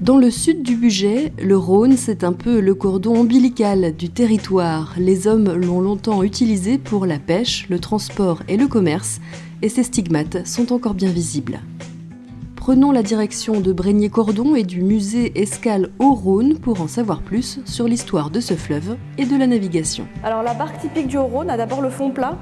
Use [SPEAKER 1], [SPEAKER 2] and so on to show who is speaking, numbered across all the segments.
[SPEAKER 1] Dans le sud du Bugey, le Rhône, c'est un peu le cordon ombilical du territoire. Les hommes l'ont longtemps utilisé pour la pêche, le transport et le commerce, et ses stigmates sont encore bien visibles. Prenons la direction de Brégnier-Cordon et du musée Escale au Rhône pour en savoir plus sur l'histoire de ce fleuve et de la navigation.
[SPEAKER 2] Alors la barque typique du Rhône a d'abord le fond plat,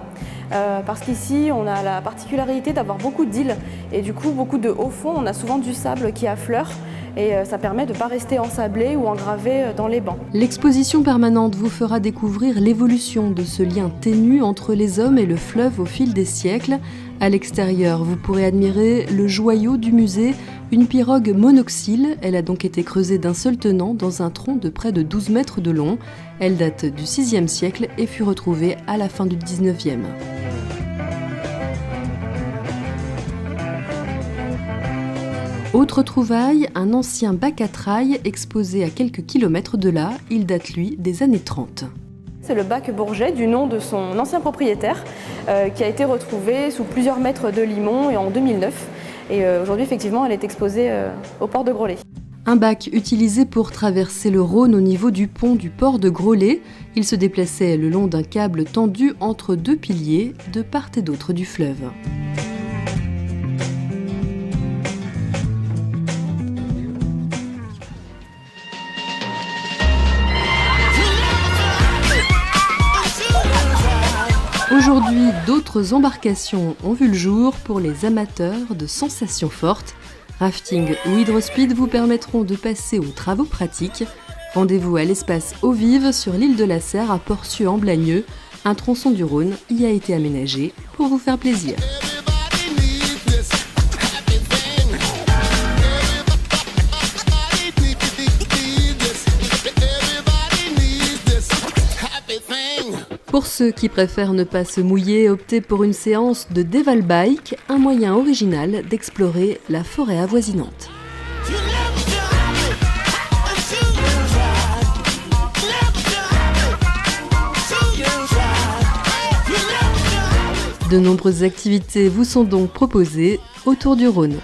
[SPEAKER 2] parce qu'ici on a la particularité d'avoir beaucoup d'îles et du coup beaucoup de hauts fonds, on a souvent du sable qui affleure et ça permet de ne pas rester ensablé ou engravé dans les bancs.
[SPEAKER 1] L'exposition permanente vous fera découvrir l'évolution de ce lien ténu entre les hommes et le fleuve au fil des siècles. À l'extérieur, vous pourrez admirer le joyau du musée, une pirogue monoxyle. Elle a donc été creusée d'un seul tenant dans un tronc de près de 12 mètres de long. Elle date du VIe siècle et fut retrouvée à la fin du XIXe. Autre trouvaille, un ancien bac à traille exposé à quelques kilomètres de là. Il date, lui, des années 30.
[SPEAKER 2] C'est le bac Bourget, du nom de son ancien propriétaire, qui a été retrouvé sous plusieurs mètres de limon et en 2009. Et aujourd'hui, effectivement, elle est exposée au port de Groslay.
[SPEAKER 1] Un bac utilisé pour traverser le Rhône au niveau du pont du port de Groslay. Il se déplaçait le long d'un câble tendu entre deux piliers de part et d'autre du fleuve. Aujourd'hui, d'autres embarcations ont vu le jour pour les amateurs de sensations fortes. Rafting ou hydrospeed vous permettront de passer aux travaux pratiques. Rendez-vous à l'espace Eaux Vives sur l'île de la Serre à Port-Cieux-en-Blagneux. Un tronçon du Rhône y a été aménagé pour vous faire plaisir. Pour ceux qui préfèrent ne pas se mouiller, optez pour une séance de Deval Bike, un moyen original d'explorer la forêt avoisinante. De nombreuses activités vous sont donc proposées autour du Rhône.